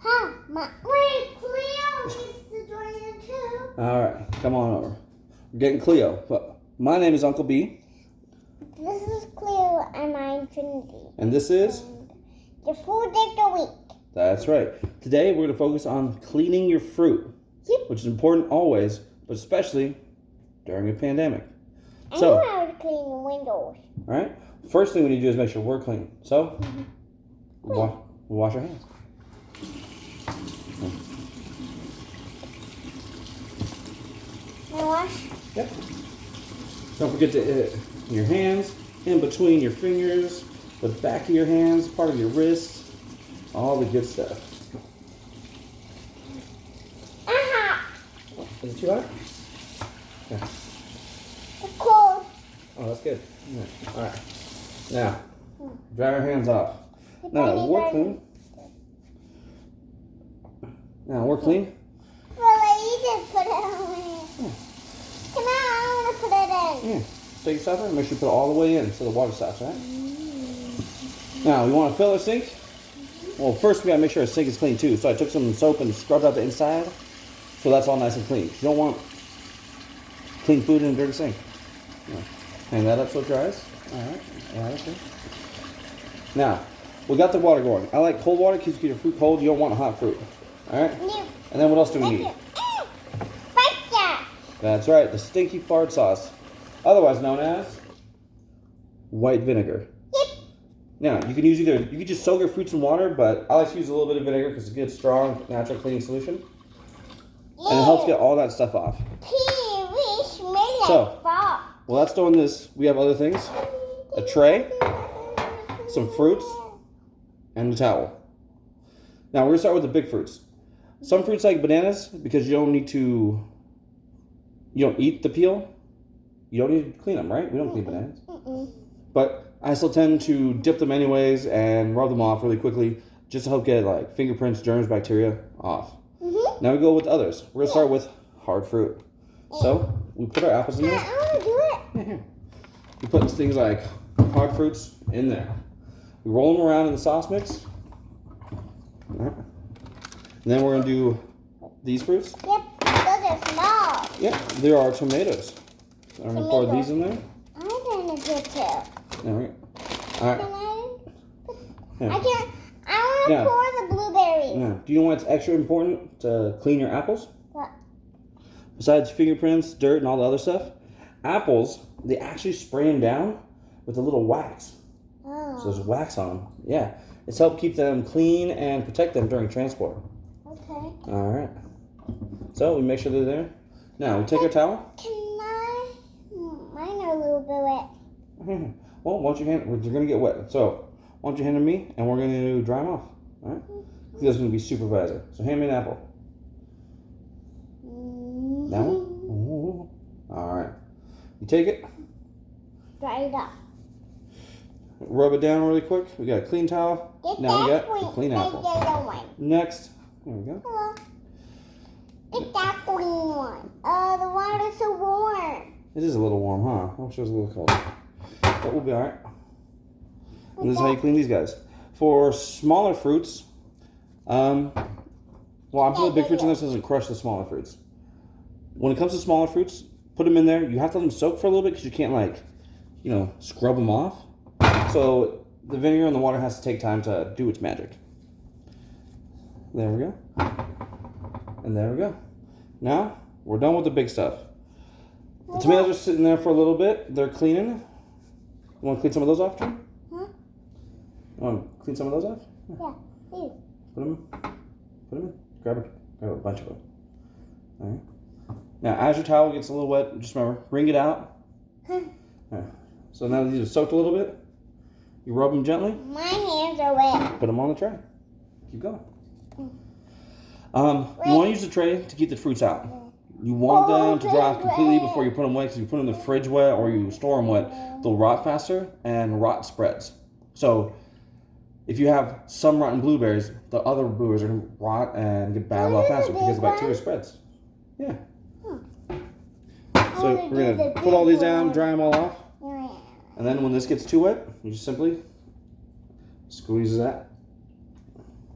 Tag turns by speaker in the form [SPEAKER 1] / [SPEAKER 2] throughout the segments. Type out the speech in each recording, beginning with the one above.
[SPEAKER 1] Huh? Wait, Cleo needs to join in too.
[SPEAKER 2] All right, come on over. We're getting Cleo. But my name is Uncle B.
[SPEAKER 1] This is Cleo and I'm Trinity.
[SPEAKER 2] And this is?
[SPEAKER 1] The food day of the week.
[SPEAKER 2] That's right. Today we're going to focus on cleaning your fruit.
[SPEAKER 1] Yep.
[SPEAKER 2] Which is important always, but especially during a pandemic.
[SPEAKER 1] I know how to clean the windows.
[SPEAKER 2] All right. First thing we need to do is make sure we're clean. So, we'll wash our hands.
[SPEAKER 1] Can I wash?
[SPEAKER 2] Yep. Don't forget to your hands, in between your fingers, the back of your hands, part of your wrists, all the good stuff. Is it too hot? Yeah.
[SPEAKER 1] It's cold.
[SPEAKER 2] Oh, that's good. Yeah. All right. Now, dry our hands off. Now, we're clean. Now, we're clean.
[SPEAKER 1] Well, you just put it on me. Come on, I want to put it in.
[SPEAKER 2] Yeah. Take your stopper and make sure you put it all the way in so the water stops, right? Now, we want to fill our sink. Well, first we got to make sure our sink is clean too. So I took some soap and scrubbed out the inside. So that's all nice and clean. You don't want clean food in a dirty sink. Yeah. Hang that up so it dries. All right. Yeah, okay. Now, we got the water going. I like cold water. Keeps your fruit cold. You don't want hot fruit. All right?
[SPEAKER 1] No.
[SPEAKER 2] And then what else do we need? That's right. The stinky fart sauce. Otherwise known as white vinegar.
[SPEAKER 1] Yep.
[SPEAKER 2] Now, you can use either, you can just soak your fruits in water, but I like to use a little bit of vinegar because it's a good, strong, natural cleaning solution. And it helps get all that stuff off. So, well, that's doing this. We have other things. A tray, some fruits, and a towel. Now, we're going to start with the big fruits. Some fruits like bananas, because you don't eat the peel. You don't need to clean them, right? We don't clean bananas. But I still tend to dip them anyways and rub them off really quickly just to help get like fingerprints, germs, bacteria off. Now we go with others. We're going to start with hard fruit. So we put our apples in there.
[SPEAKER 1] I want to do it.
[SPEAKER 2] Yeah, here. We put things like hard fruits in there. We roll them around in the sauce mix. And then we're going to do these fruits.
[SPEAKER 1] Yep, those are small.
[SPEAKER 2] Yep, there are tomatoes. So I'm going to pour these in there.
[SPEAKER 1] I'm going to do it too.
[SPEAKER 2] There we go. All right.
[SPEAKER 1] I want to pour the blueberries.
[SPEAKER 2] Yeah. Do you know why it's extra important to clean your apples?
[SPEAKER 1] What?
[SPEAKER 2] Besides fingerprints, dirt, and all the other stuff, apples, they actually spray them down with a little wax.
[SPEAKER 1] Oh.
[SPEAKER 2] So there's wax on them. Yeah. It's helped keep them clean and protect them during transport.
[SPEAKER 1] Okay.
[SPEAKER 2] All right. So we make sure they're there. Now we take our towel.
[SPEAKER 1] Mine are a little bit wet.
[SPEAKER 2] Well, why don't you hand? You're gonna get wet. So why don't you hand them to me, and we're gonna dry them off. All right. This is gonna be supervisor. So hand me an apple. That one. Ooh. All right. You take it.
[SPEAKER 1] Dry it up.
[SPEAKER 2] Rub it down really quick. We got a clean towel. Now we got a clean apple. Next. There we go.
[SPEAKER 1] Hello. Get that green one. The water's so warm.
[SPEAKER 2] It is a little warm, huh? I wish it was a little cold. But we'll be all right. And this is how you clean these guys. For smaller fruits, well, I'm putting the big fruits in there so it doesn't crush the smaller fruits. When it comes to smaller fruits, put them in there. You have to let them soak for a little bit because you can't, scrub them off. So the vinegar and the water has to take time to do its magic. There we go. And there we go. Now, we're done with the big stuff. The tomatoes are sitting there for a little bit. They're cleaning. You want to clean some of those off, Jim?
[SPEAKER 1] Huh?
[SPEAKER 2] You want to clean some of those off?
[SPEAKER 1] Yeah, please.
[SPEAKER 2] Put them in. Grab a bunch of them. All right. Now, as your towel gets a little wet, just remember, wring it out. Right. So now these are soaked a little bit. You rub them gently.
[SPEAKER 1] My hands are wet.
[SPEAKER 2] Put them on the tray. Keep going. You want to use the tray to keep the fruits out. You want them to dry off completely before you put them wet, because if you put them in the fridge wet or you store them wet, they'll rot faster and rot spreads. So if you have some rotten blueberries, the other blueberries are going to rot and get bad a lot faster because the bacteria spreads. Yeah. So we're going to put all these down, dry them all off. And then when this gets too wet, you just simply squeeze that.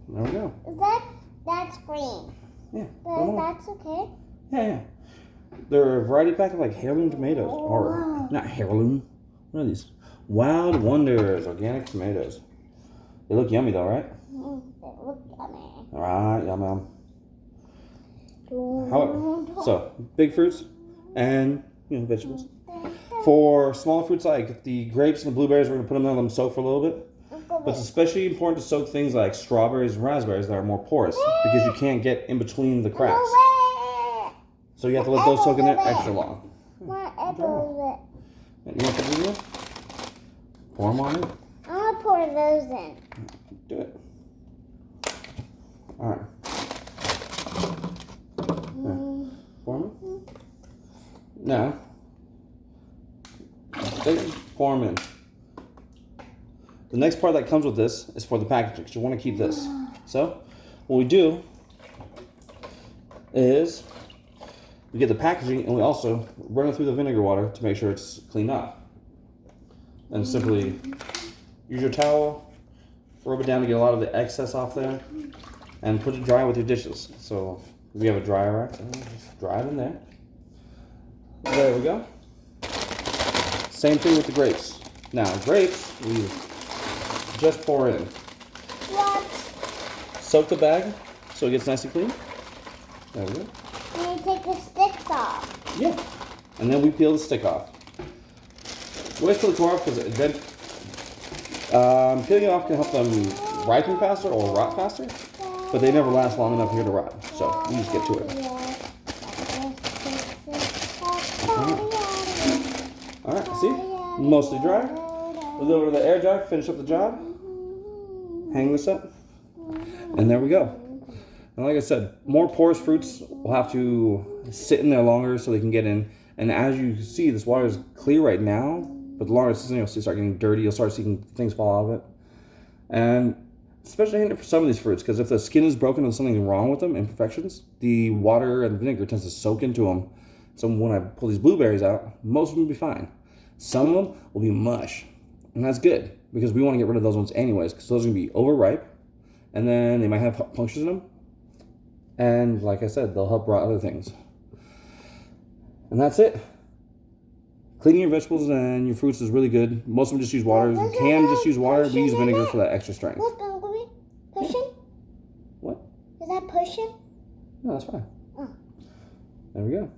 [SPEAKER 2] There we go.
[SPEAKER 1] Is that That's green.
[SPEAKER 2] Yeah.
[SPEAKER 1] That's okay.
[SPEAKER 2] Yeah. They're a variety pack of like heirloom tomatoes. Or, not heirloom. What are these? Wild Wonders organic tomatoes. They look yummy though, right?
[SPEAKER 1] They look yummy.
[SPEAKER 2] Alright, yum. So, big fruits and vegetables. For smaller fruits like the grapes and the blueberries, we're going to put them in, let them soak for a little bit. But it's especially important to soak things like strawberries and raspberries that are more porous because you can't get in between the cracks. So you have to let those soak in there extra long.
[SPEAKER 1] You want to
[SPEAKER 2] put these in? Pour them on in.
[SPEAKER 1] I want to pour those in.
[SPEAKER 2] Do it. Alright. Pour them in. Now, pour them in. The next part that comes with this is for the packaging, because you want to keep this. So, what we do is we get the packaging and we also run it through the vinegar water to make sure it's cleaned up. And simply use your towel, rub it down to get a lot of the excess off there, and put it dry with your dishes. So, if you have a dryer rack, just dry it in there. There we go. Same thing with the grapes. Now, grapes, we just pour in.
[SPEAKER 1] What?
[SPEAKER 2] Soak the bag so it gets nice and clean. There we go.
[SPEAKER 1] And you take the sticks off.
[SPEAKER 2] Yeah. And then we peel the stick off. We always peel the core off because then peeling it off can help them ripen faster or rot faster, but they never last long enough here to rot. So we just get to it. Alright, see? Mostly dry. We'll go over to the air dryer, finish up the job, hang this up, and there we go. And like I said, more porous fruits will have to sit in there longer so they can get in. And as you see, this water is clear right now, but the longer it sits in, you'll start getting dirty. You'll start seeing things fall out of it. And especially handy for some of these fruits, because if the skin is broken and there's something wrong with them, imperfections, the water and vinegar tends to soak into them. So when I pull these blueberries out, most of them will be fine. Some of them will be mush. And that's good, because we want to get rid of those ones anyways, because those are going to be overripe, and then they might have punctures in them. And like I said, they'll help rot other things. And that's it. Cleaning your vegetables and your fruits is really good. Most of them just use water. You can just use water. We use vinegar for that extra strength.
[SPEAKER 1] Look, Uncle, pushing?
[SPEAKER 2] What?
[SPEAKER 1] Is that pushing?
[SPEAKER 2] No, that's fine.
[SPEAKER 1] Oh.
[SPEAKER 2] There we go.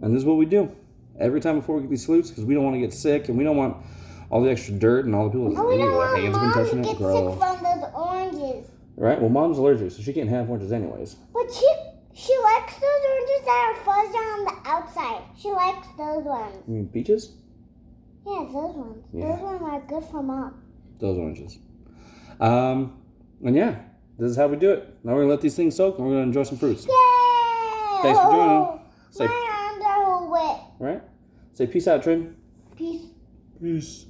[SPEAKER 2] And this is what we do every time before we get these fruits, because we don't want to get sick, and we don't want all the extra dirt and all the people
[SPEAKER 1] We don't want
[SPEAKER 2] hands
[SPEAKER 1] Mom
[SPEAKER 2] been touching
[SPEAKER 1] to
[SPEAKER 2] it.
[SPEAKER 1] get
[SPEAKER 2] Gross.
[SPEAKER 1] sick from those oranges.
[SPEAKER 2] Right? Well, Mom's allergic, so she can't have oranges anyways.
[SPEAKER 1] But she likes those oranges that are fuzzy on the outside. She likes those ones.
[SPEAKER 2] You mean peaches?
[SPEAKER 1] Yeah, those ones.
[SPEAKER 2] Yeah.
[SPEAKER 1] Those ones are good for Mom.
[SPEAKER 2] Those oranges. And yeah, this is how we do it. Now we're going to let these things soak, and we're going to enjoy some fruits.
[SPEAKER 1] Yay!
[SPEAKER 2] Thanks for joining. Say,
[SPEAKER 1] My arms are all wet.
[SPEAKER 2] right? Say peace out, Trin.
[SPEAKER 1] Peace.
[SPEAKER 2] Peace.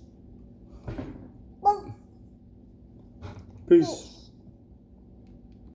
[SPEAKER 1] Well,
[SPEAKER 2] Peace.